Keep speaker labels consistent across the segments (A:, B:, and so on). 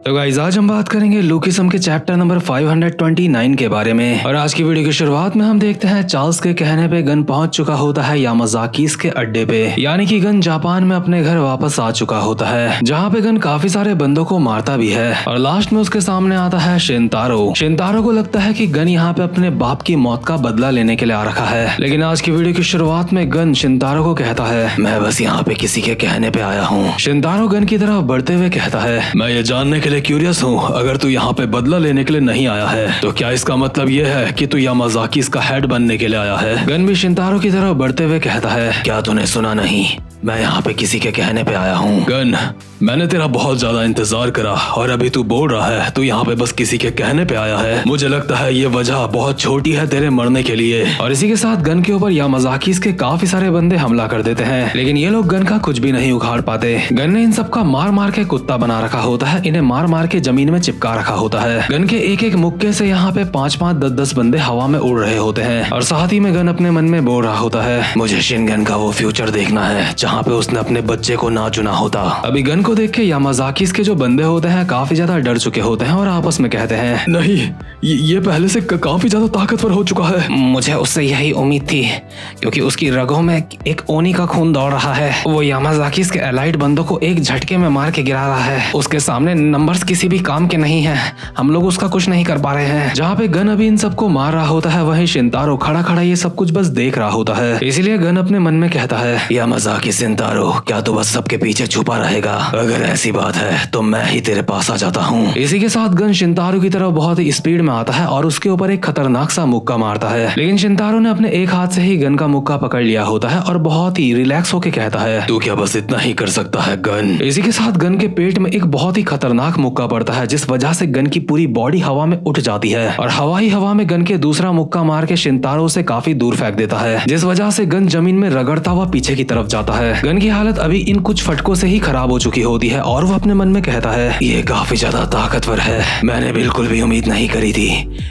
A: तो गाइस आज हम बात करेंगे लुकिसम के चैप्टर नंबर 529 के बारे में। और आज की वीडियो की शुरुआत में हम देखते हैं चार्ल्स के कहने पे गन पहुंच चुका होता है यामाजाकीस के अड्डे पे, यानी कि गन जापान में अपने घर वापस आ चुका होता है, जहां पे गन काफी सारे बंदों को मारता भी है। और लास्ट में उसके सामने आता है शिनतारो। शिनतारो को लगता है कि गन यहाँ पे अपने बाप की मौत का बदला लेने के लिए आ रखा है, लेकिन आज की वीडियो की शुरुआत में गन शिनतारो को कहता है, मैं बस यहाँ पे किसी के कहने पे आया हूँ। शिनतारो गन की तरफ बढ़ते हुए कहता है, मैं ये जानने के लिए क्यूरियस हूँ, अगर तू यहाँ पे बदला लेने के लिए नहीं आया है तो क्या इसका मतलब ये है कि तू यामाजाकीस का हेड बनने के लिए आया है। गन भी शिनतारो की तरफ बढ़ते हुए कहता है, क्या तूने सुना नहीं, मैं यहाँ पे किसी के कहने पे आया हूँ। गन, मैंने तेरा बहुत ज्यादा इंतजार करा और अभी तू बोल रहा है तू यहाँ पे बस किसी के कहने पे आया है। मुझे लगता है ये वजह बहुत छोटी है तेरे मरने के लिए। और इसी के साथ गन के ऊपर यामाजाकीस के काफी सारे बंदे हमला कर देते हैं, लेकिन ये लोग गन का कुछ भी नहीं उखाड़ पाते। गन ने इन सबका मार मार के कुत्ता बना रखा होता है, इन्हें मार मार के जमीन में चिपका रखा होता है। गन के एक एक मुक्के से यहाँ पे 5-5, 10-10 बंदे हवा में उड़ रहे होते हैं। और साथ ही में गन अपने मन में बोल रहा होता है, मुझे शिनगन का वो फ्यूचर देखना है जहाँ पे उसने अपने बच्चे को ना चुना होता। अभी गन को देख के यामाजाकीस के जो बंदे होते हैं काफी ज्यादा डर चुके होते हैं और आपस में कहते हैं, नहीं ये पहले से काफी ज्यादा ताकतवर हो चुका है। मुझे उससे यही उम्मीद थी, क्योंकि उसकी रगों में एक ओनी का खून दौड़ रहा है। वो यामाजाकीस के एलाइड बंदों को एक झटके में मार के गिरा रहा है। उसके सामने नंबर्स किसी भी काम के नहीं है, हम लोग उसका कुछ नहीं कर पा रहे हैं। जहाँ पे गन अभी इन सबको मार रहा होता है, वहीं शिनतारो खड़ा खड़ा ये सब कुछ बस देख रहा होता है। इसीलिए गन अपने मन में कहता है, यामाजाकी शिनतारो, क्या तू बस सबके पीछे छुपा रहेगा? अगर ऐसी बात है तो मैं ही तेरे पास आ जाता हूँ। इसी के साथ गन शिनतारो की तरफ बहुत ही स्पीड में आता है और उसके ऊपर एक खतरनाक सा मुक्का मारता है, लेकिन शिनतारो ने अपने एक हाथ से ही गन का मुक्का पकड़ लिया होता है और बहुत ही रिलैक्स होके कहता है, तू क्या बस इतना ही कर सकता है गन? इसी के साथ गन के पेट में एक बहुत ही खतरनाक मुक्का पड़ता है, जिस वजह से गन की पूरी बॉडी हवा में उठ जाती है और हवा ही हवा में गन के दूसरा मुक्का मार के शिनतारो से काफी दूर फेंक देता है, जिस वजह से गन जमीन में रगड़ता हुआ पीछे की तरफ जाता है। गन की हालत अभी इन कुछ फटकों से ही खराब हो चुकी होती है और वो अपने मन में कहता है, ये काफी ज्यादा ताकतवर है, मैंने बिल्कुल भी उम्मीद नहीं करी थी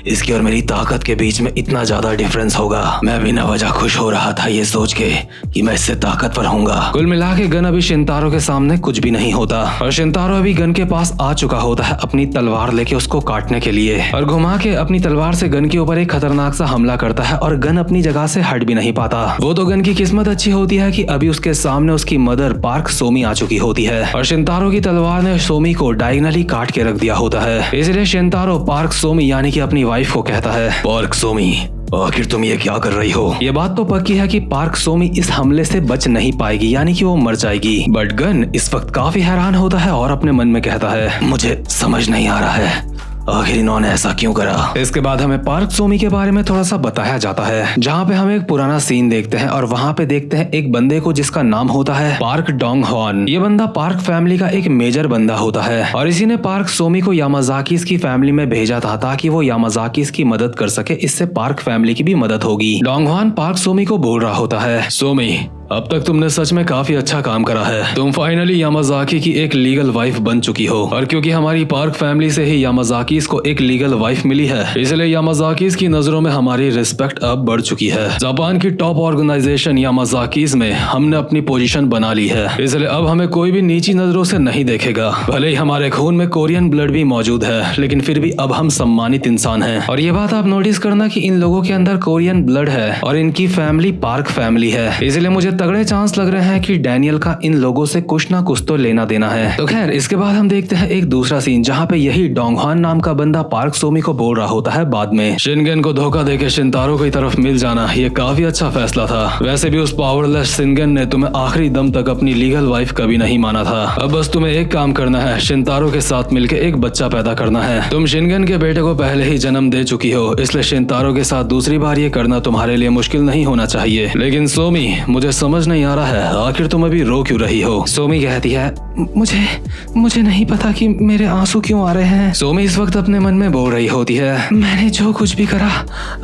A: इसकी और मेरी ताकत के बीच में इतना ज्यादा डिफरेंस होगा। मैं बिना वजह खुश हो रहा था ये सोच के कि मैं इससे ताकतवर होऊंगा। कुल मिला के गन अभी शिनतारो के सामने कुछ भी नहीं होता और शिनतारो अभी गन के पास आ चुका होता है अपनी तलवार लेके उसको काटने के लिए, और घुमा के अपनी तलवार से गन के ऊपर एक खतरनाक सा हमला करता है और गन अपनी जगह से हट भी नहीं पाता। वो तो गन की किस्मत अच्छी होती है कि अभी उसके सामने उसकी मदर पार्क सोमी आ चुकी होती है और शिनतारो की तलवार ने सोमी को डायगनली काट के रख दिया होता है। इसलिए शिनतारो पार्क सोमी यानी कि अपनी वाइफ को कहता है, पार्क सोमी, आखिर तुम ये क्या कर रही हो? ये बात तो पक्की है कि पार्क सोमी इस हमले से बच नहीं पाएगी, यानी कि वो मर जाएगी। बट गन इस वक्त काफी हैरान होता है और अपने मन में कहता है, मुझे समझ नहीं आ रहा है आखिर इन्होंने ऐसा क्यों करा। इसके बाद हमें पार्क सोमी के बारे में थोड़ा सा बताया जाता है, जहाँ पे हम एक पुराना सीन देखते हैं और वहाँ पे देखते हैं एक बंदे को जिसका नाम होता है पार्क डोंग हॉन। ये बंदा पार्क फैमिली का एक मेजर बंदा होता है और इसी ने पार्क सोमी को यामाजाकीस की फैमिली में भेजा था ताकि वो यामाजाकीस की मदद कर सके, इससे पार्क फैमिली की भी मदद होगी। डोंग हॉन पार्क सोमी को बोल रहा होता है, सोमी, अब तक तुमने सच में काफी अच्छा काम करा है। तुम फाइनली यामाजाकी की एक लीगल वाइफ बन चुकी हो और क्योंकि हमारी पार्क फैमिली से ही यामाजाकीस को एक लीगल वाइफ मिली है, इसलिए यामाजाकीस की नजरों में हमारी रिस्पेक्ट अब बढ़ चुकी है। जापान की टॉप ऑर्गेनाइजेशन यामाजाकीस में हमने अपनी पोजीशन बना ली है, इसलिए अब हमें कोई भी नीची नजरों से नहीं देखेगा। भले ही हमारे खून में कोरियन ब्लड भी मौजूद है, लेकिन फिर भी अब हम सम्मानित इंसान हैं। और ये बात आप नोटिस करना कि इन लोगों के अंदर कोरियन ब्लड है और इनकी फैमिली पार्क फैमिली है, इसलिए मुझे तगड़े चांस लग रहे हैं कि डैनियल का इन लोगों से कुछ ना कुछ तो लेना देना है। तो खैर इसके बाद हम देखते हैं एक दूसरा सीन, जहाँ पे यही डोंग हॉन नाम का बंदा पार्क सोमी को बोल रहा होता है, बाद में शिनगन को धोखा देके शिनतारो की तरफ मिल जाना ये काफी अच्छा फैसला था। वैसे भी उस पावरलेस शिनगन ने तुम्हें आखिरी दम तक अपनी लीगल वाइफ कभी नहीं माना था। अब बस तुम्हें एक काम करना है, शिनतारो के साथ मिलकर एक बच्चा पैदा करना है। तुम शिनगन के बेटे को पहले ही जन्म दे चुकी हो, इसलिए शिनतारो के साथ दूसरी बार ये करना तुम्हारे लिए मुश्किल नहीं होना चाहिए। लेकिन सोमी, मुझे समझ नहीं आ रहा है आखिर तुम अभी रो क्यों रही हो? सोमी कहती है, मुझे नहीं पता कि मेरे आंसू क्यों आ रहे हैं। सोमी इस वक्त अपने मन में बोल रही होती है, मैंने जो कुछ भी करा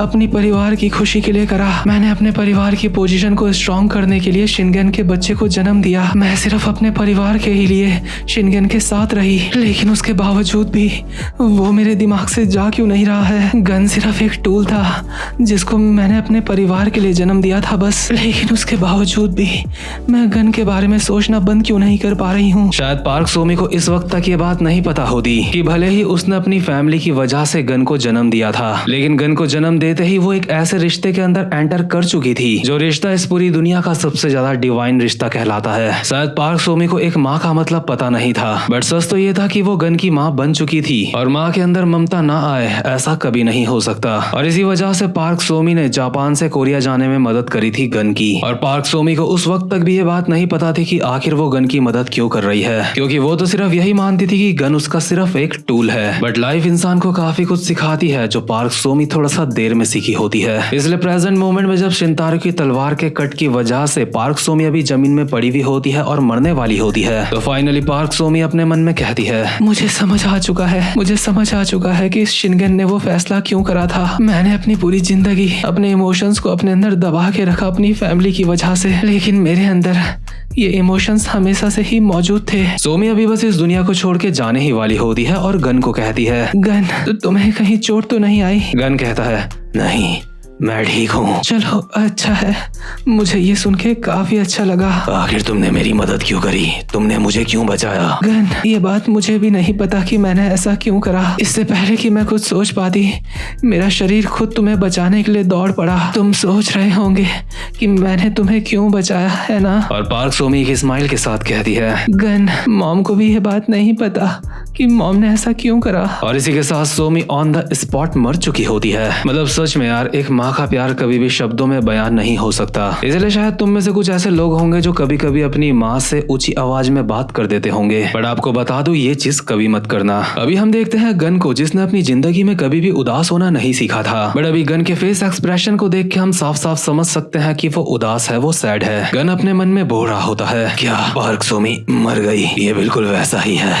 A: अपनी परिवार की खुशी के लिए करा। मैंने अपने परिवार की पोजीशन को स्ट्रॉन्ग करने के लिए शिनगन के बच्चे को जन्म दिया। मैं सिर्फ अपने परिवार के ही लिए शिनगन के साथ रही, लेकिन उसके बावजूद भी वो मेरे दिमाग से जा क्यों नहीं रहा है। गन सिर्फ एक टूल था जिसको मैंने अपने परिवार के लिए जन्म दिया था बस, लेकिन उसके बावजूद बावजूद भी मैं गन के बारे में सोचना बंद क्यों नहीं कर पा रही हूँ। शायद पार्क सोमी को इस वक्त तक ये बात नहीं पता होती कि भले ही उसने अपनी फैमिली की वजह से गन को जन्म दिया था, लेकिन गन को जन्म देते ही वो एक ऐसे रिश्ते के अंदर एंटर कर चुकी थी जो रिश्ता इस पूरी दुनिया का सबसे ज्यादा डिवाइन रिश्ता कहलाता है। शायद पार्क सोमी को एक माँ का मतलब पता नहीं था, बट सच तो ये था कि वो गन की माँ बन चुकी थी और माँ के अंदर ममता ना आए ऐसा कभी नहीं हो सकता। और इसी वजह से पार्क सोमी ने जापान से कोरिया जाने में मदद करी थी गन की। और पार्क सोमी को उस वक्त तक भी ये बात नहीं पता थी कि आखिर वो गन की मदद क्यों कर रही है, क्योंकि वो तो सिर्फ यही मानती थी कि गन उसका सिर्फ एक टूल है। बट लाइफ इंसान को काफी कुछ सिखाती है जो पार्क सोमी थोड़ा सा देर में सीखी होती है। इसलिए प्रेजेंट मोमेंट में जब शिनतारो की तलवार के कट की वजह से पार्क सोमी अभी जमीन में पड़ी हुई होती है और मरने वाली होती है, तो फाइनली पार्क सोमी अपने मन में कहती है, मुझे समझ आ चुका है कि शिनगन ने वो फैसला क्यों करा था। मैंने अपनी पूरी जिंदगी अपने इमोशंस को अपने अंदर दबा के रखा अपनी फैमिली की वजह से, लेकिन मेरे अंदर ये इमोशंस हमेशा से ही मौजूद थे। सोमी अभी बस इस दुनिया को छोड़ के जाने ही वाली होती है और गन को कहती है, गन तुम्हें कहीं चोट तो नहीं आई? गन कहता है, नहीं मैं ठीक हूँ। चलो अच्छा है, मुझे ये सुन के काफी अच्छा लगा। आखिर तुमने मेरी मदद क्यों करी? तुमने मुझे क्यों बचाया? गन ये बात मुझे भी नहीं पता कि मैंने ऐसा क्यों करा। इससे पहले कि मैं कुछ सोच पाती मेरा शरीर खुद तुम्हें बचाने के लिए दौड़ पड़ा। तुम सोच रहे होंगे कि मैंने तुम्हें क्यों बचाया है ना? और पार्क सोमी एक स्माइल के साथ कहती है, गन मॉम को भी ये बात नहीं पता कि मॉम ने ऐसा क्यों करा। और इसी के साथ सोमी ऑन द स्पॉट मर चुकी होती है। मतलब सच में यार, एक माँ का प्यार कभी भी शब्दों में बयान नहीं हो सकता। इसलिए शायद तुम में से कुछ ऐसे लोग होंगे जो कभी कभी अपनी माँ से ऊंची आवाज में बात कर देते होंगे, बट आपको बता दूं ये चीज कभी मत करना। अभी हम देखते हैं गन को, जिसने अपनी जिंदगी में कभी भी उदास होना नहीं सीखा था, बट अभी गन के फेस एक्सप्रेशन को देख के हम साफ साफ समझ सकते हैं कि वो उदास है, वो सैड है। गन अपने मन में बोल रहा होता है, क्या पार्क सोमी मर गई? ये बिल्कुल वैसा ही है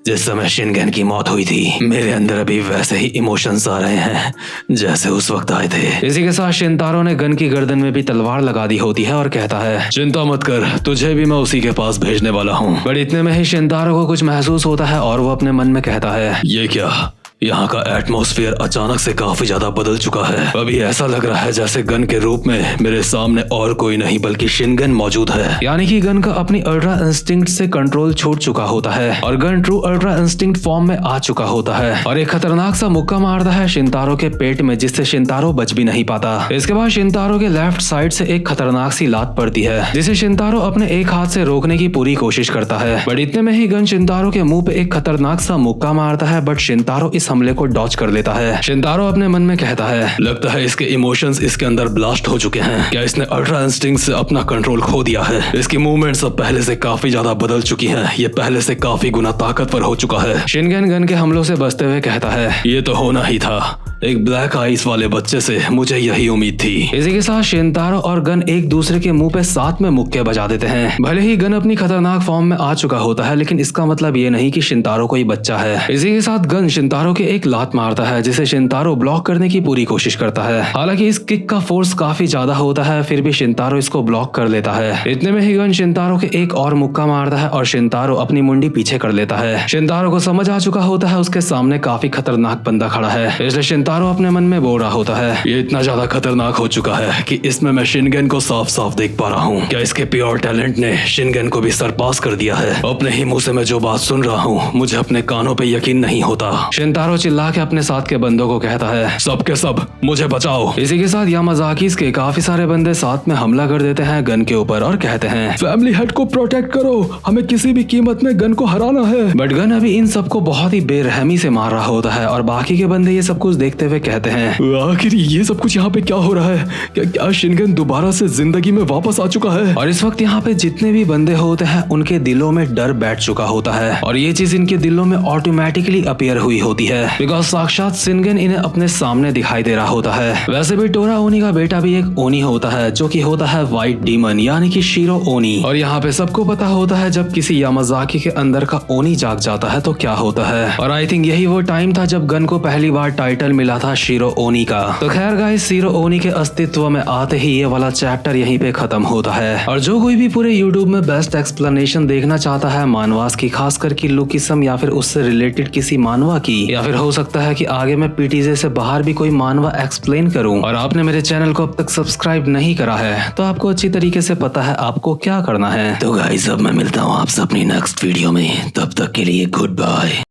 A: जिस समय शिनगन की मौत हुई थी। मेरे अंदर अभी वैसे ही इमोशंस आ रहे हैं जैसे उस वक्त आए थे। इसी के साथ शिनतारो ने गन की गर्दन में भी तलवार लगा दी होती है और कहता है, चिंता मत कर, तुझे भी मैं उसी के पास भेजने वाला हूँ। बट इतने में ही शिनतारो को कुछ महसूस होता है और वो अपने मन में कहता है, ये क्या? यहाँ का एटमॉस्फेयर अचानक से काफी ज्यादा बदल चुका है। अभी ऐसा लग रहा है जैसे गन के रूप में मेरे सामने और कोई नहीं बल्कि शिनगन मौजूद है। यानी कि गन का अपनी अल्ट्रा इंस्टिंक्ट से कंट्रोल छूट चुका होता है और gun true ultra instinct form में आ चुका होता है और एक खतरनाक सा मुक्का मारता है शिनतारो के पेट में, जिससे शिनतारो बच भी नहीं पाता। इसके बाद शिनतारो के लेफ्ट साइड से एक खतरनाक सी लात पड़ती है, जिसे शिनतारो अपने एक हाथ से रोकने की पूरी कोशिश करता है। बट इतने में ही गन शिनतारो के मुंह पे एक खतरनाक सा मुक्का मारता है, बट शिनतारो इस हमले को डॉच कर लेता है। शिनतारो अपने मन में कहता है, लगता है इसके इमोशंस इसके अंदर ब्लास्ट हो चुके हैं। क्या इसने अल्ट्रा इंस्टिंक्ट से अपना कंट्रोल खो दिया है? इसकी मूवमेंट्स अब पहले से काफी ज्यादा बदल चुकी हैं। ये पहले से काफी गुना ताकतवर हो चुका है। शिनगन गन के हमलों से बचते हुए कहता है, ये तो होना ही था, एक ब्लैक आइस वाले बच्चे से मुझे यही उम्मीद थी। इसी के साथ शिनतारो और गन एक दूसरे के मुंह पे साथ में मुक्के बजा देते हैं। भले ही गन अपनी खतरनाक फॉर्म में आ चुका होता है, लेकिन इसका मतलब ये नहीं कि शिनतारो कोई बच्चा है। इसी के साथ गन शिनतारो के एक लात मारता है, जिसे शिनतारो ब्लॉक करने की पूरी कोशिश करता है। हालांकि इस किक का फोर्स काफी ज्यादा होता है, फिर भी शिनतारो इसको ब्लॉक कर लेता है। इतने में ही गन शिनतारो के एक और मुक्का मारता है और शिनतारो अपनी मुंडी पीछे कर लेता है। शिनतारो को समझ आ चुका होता है उसके सामने काफी खतरनाक बंदा खड़ा है, इसलिए शिनतारो अपने मन में बोल रहा होता है, ये इतना ज्यादा खतरनाक हो चुका है कि इसमें मैं शिनगन को साफ साफ देख पा रहा हूँ। क्या इसके प्योर टैलेंट ने शिनगन को भी सरपास कर दिया है? अपने ही मुंह से मैं जो बात सुन रहा हूँ, मुझे अपने कानों पे यकीन नहीं होता। शिनतारो चिल्ला के अपने साथ के बंदों को कहता है, सब के सब मुझे बचाओ। इसी के साथ यामाजाकीस के काफी सारे बंदे साथ में हमला कर देते हैं गन के ऊपर और कहते हैं, फैमिली हेड को प्रोटेक्ट करो, हमें किसी भी कीमत में गन को हराना है। बट गन अभी इन सबको बहुत ही बेरहमी से मार रहा होता है और बाकी के बंदे ये सब कुछ देखते हुए कहते हैं, आखिर ये सब कुछ यहाँ पे क्या हो रहा है? क्या शिनगन दोबारा से जिंदगी में वापस आ चुका है? और इस वक्त यहाँ पे जितने भी बंदे होते हैं उनके दिलों में डर बैठ चुका होता है और ये चीज इनके दिलों में ऑटोमेटिकली अपीयर हुई होती है, बिकॉज साक्षात शिनगन इन्हें अपने सामने दिखाई दे रहा होता है। वैसे भी टोरा ओनी का बेटा भी एक ओनी होता है, जो कि होता है व्हाइट डीमन यानी कि शिरो ओनी। और यहाँ पे सबको पता होता है जब किसी यामाजाकी के अंदर का ओनी जाग जाता है तो क्या होता है। और आई थिंक यही वो टाइम था जब गन को पहली बार टाइटल मिला मिला था शीरो ओनी का। तो खैर गाइस, शीरो ओनी के अस्तित्व में आते ही ये वाला चैप्टर यहीं पे खत्म होता है। और जो कोई भी पूरे यूट्यूब में बेस्ट एक्सप्लेनेशन देखना चाहता है मानवास की, खासकर की लुकिसम या फिर उससे रिलेटेड किसी मानवा की, या फिर हो सकता है कि आगे मैं पीटीजे से बाहर भी कोई मानवा एक्सप्लेन करूं, और आपने मेरे चैनल को अब तक सब्सक्राइब नहीं करा है, तो आपको अच्छी तरीके से पता है आपको क्या करना है। तो गाइस, अब मैं मिलता हूँ आपसे अपनी नेक्स्ट वीडियो में, तब तक के लिए गुड बाय।